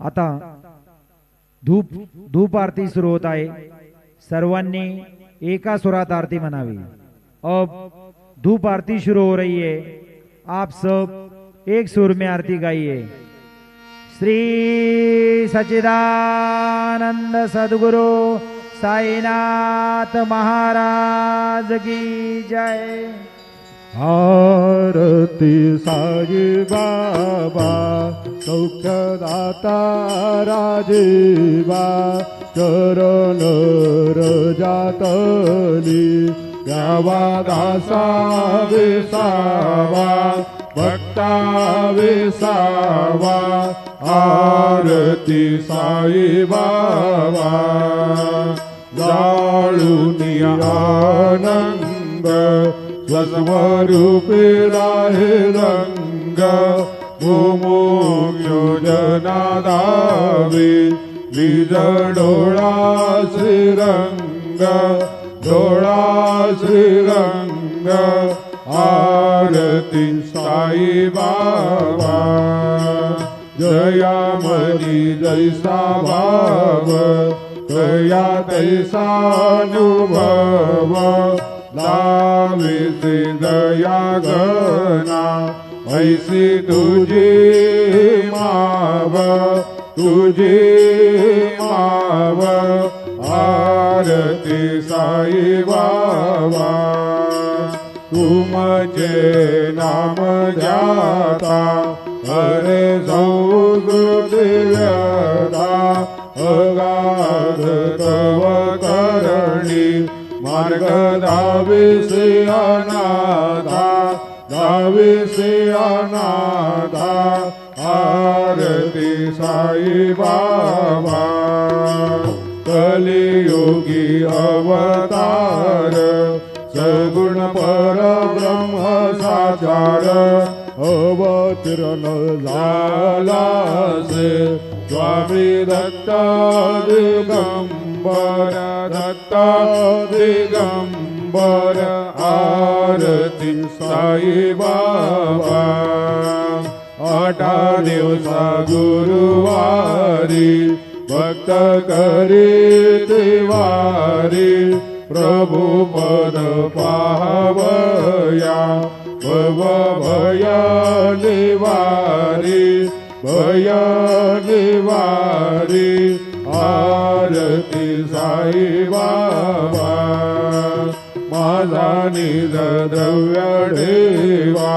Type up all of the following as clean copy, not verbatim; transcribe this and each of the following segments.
आता धूप आरती सुरू होत आहे। सर्वांनी एका सुरात आरती मनावी। अब धूप आरती शुरू हो रही है। आप सब एक सुर में आरती गाइए। श्री सच्चिदानंद सद्गुरु साईनाथ महाराज की जय। आरती साई बाबा सौख्यदाता राजीवा चरण रजातली यावा दासा विसावा भक्ता विसावा। आरती साई बाबा जाळूनी आनंद स्वस्वरूपी राहे रंग भूमोग योजना दावी लीज डोळा श्रीरंग डोळा श्रीरंग। आरती साई बाबा जयामणी जैसा भाव कया तैसा अनुभव लावे से दया गना ऐसी तुझी माव तुझी माव। आरती साई बाबा तुमचे नाम जाता हरे सौगृदिव्यता अगाध तव करणी मार्ग दाविसे अनाथा दाविसे अनाथा। आरती साई बाबा कलियुगी अवतार सगुण पर ब्रह्म साचार अवतरण झाला से स्वामी दत्त दिगंबर दत्त दिगंबर। आरती साई बाबा 8 दिवसा गुरुवारी भक्त करीत वारी प्रभु पद पावया भव भय निवारी भय निवारी। आरती साई बाबा माझा निज द्रव्य ठेवा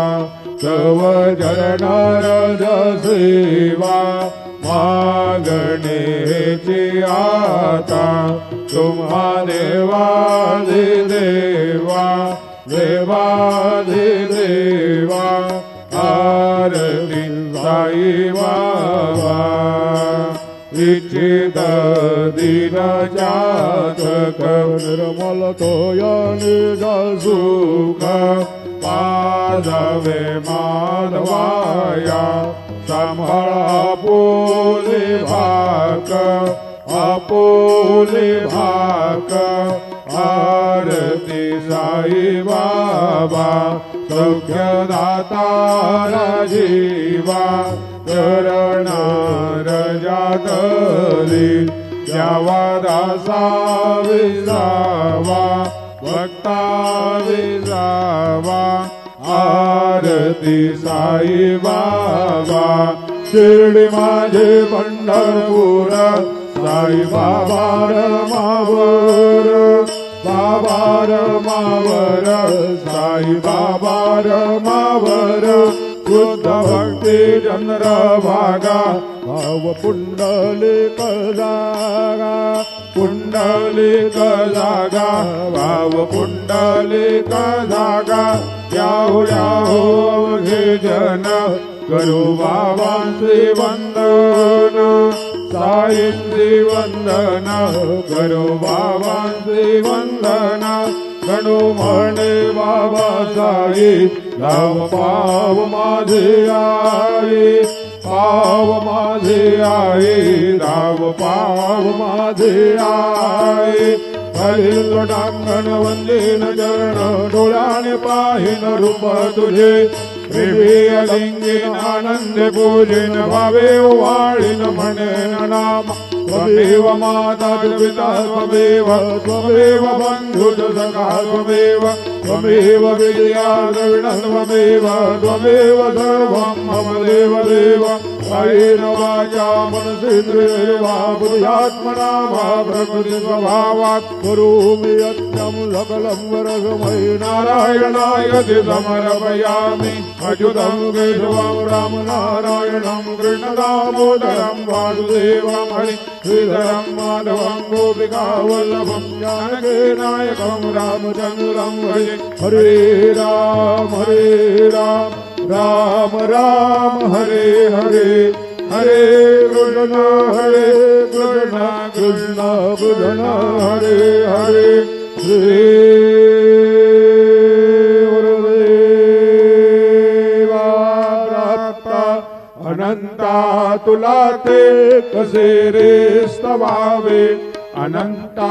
तव चरणारज सेवा मागणेची आता तुम्हा देवादि देवा देवादि देवा। आरती साई बाबा इच्छित दीन जातक निर्मल तोय निज सुख पाजवे माधवाया सांभाळ आपुले भाक आपुले भाक। आरती साई बाबा सौख्यदाता राजीवा चरण रजातली यावा दासा विसावा भक्ता विसावा। आरती साई बाबा शिर्डी माझे पंढरपूर साई बाबा रमावर बाबा रमावर साई बाबा रमावर शुद्ध भक्ती चंद्रभागा भाव पुंडलिक जागा पुंडलिक जागा भाव पुंडलिक जागा। याहो याहो अवघे जन करू बाबांचे वंदन साईंचे वंदन करू बाबांचे वंदन। गणू म्हणे बाबा साई धाव पाव माझे आई पाव माझे आई धाव पाव माझे आई। हरिल लोटांगण वंदीन चरण डोळ्याने पाहिन रूप तुझे लिंगीन आनंद पूजिन भावे वाळीन म्हणेन नाम त्वमेव माता पिता त्वमेव त्वमेव बंधुत सखा त्वमेव त्वमेव विद्या द्रविणं त्वमेव त्वमेव सर्वं मम देव देव कायेन वाचा मनसेन्द्रियैर्वा बुद्ध्यात्मना वा प्रकृतिस्वभावात् करोमि यत्नं सकलं वरदमयि नारायणाय समर्पयामि अच्युतं केशवं रामनारायणं कृष्णदामोदरं वासुदेवं हरि श्रीधरं माधवं गोपिकावल्लभं जानकीनायकं रामचन्द्रं भजे हरे राम राम राम हरे हरे हरे कृष्ण कृष्ण कृष्ण हरे हरे श्री गुरुदेवा प्राप्त अनंता तुला ते कसे रे स्तवावे अनंता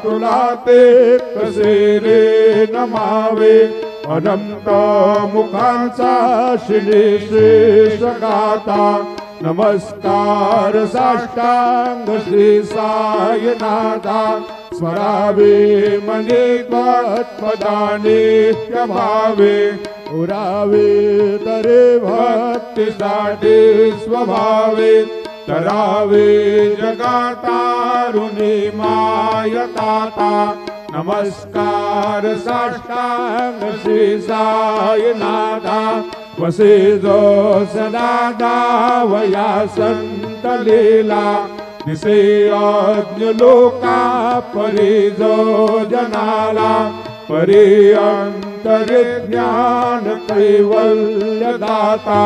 तुला ते कसे रे नमावे अनंत मुखांचा श्रीशेष गाता नमस्कार साष्टांग श्री साईनाथा स्वरावे मने त्वत्पदानित्य भावे उरावे तरे भक्तीसाठी स्वभावे तरावे जगातारुणी मायताता नमस्कार साष्टांग श्री साईनाथा वसे जो सदा वया संत लीला दिसे अज्ञ लोका परी जो जनाला परी अंतर्ज्ञान कैवल्य दाता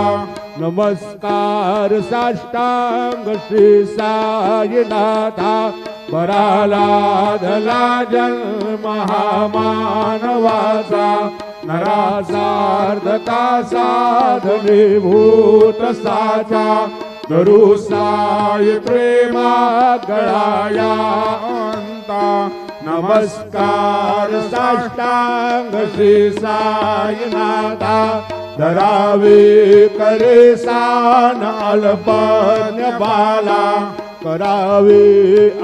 नमस्कार साष्टांग श्री साईनाथा पराला धला जन्म हा मानवाचा नरासार्धता साधनीभूत साचा धरू साई प्रेमा गळाया अंता नमस्कार साष्टांग श्री साईनाथा धरावे करे सान अल्पज्ञ बाला करावे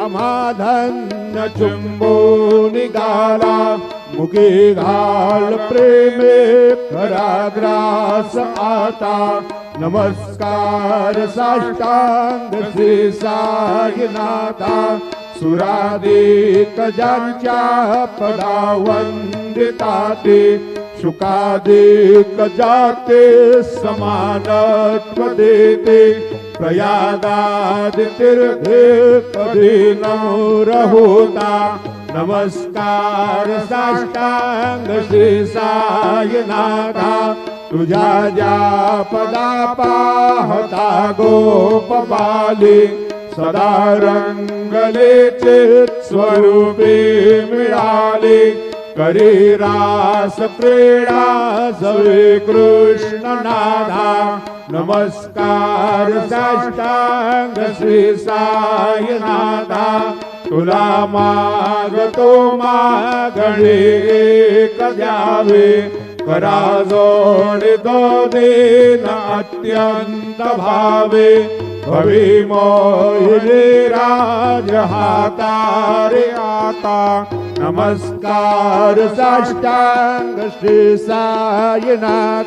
अमाधन्य चुंबो निघाला मुखे घाल प्रेमे कराग्रास आता नमस्कार साष्टांग श्री साईनाथा सुरादिक ज्यांच्या पदावंदिताते शुकादिक जाते समानत्व देते प्रयागाद तीर्थे कधी नम्र होता नमस्कार साष्टांग श्री साईनाथा तुझ्या ज्या पदा पाहता गोपबाली सदा रंगलेचे स्वरूपे मिळाले करी रास प्रेरणा सवे कृष्ण नाथा नमस्कार साष्टांग श्री साईनाथा तुला मागतो मागणे एक द्यावे करा जोडी दो दिन अत्यंत भावे भवी मोहिनी राज हातारे आता नमस्कार साष्टांग श्री साईनाथ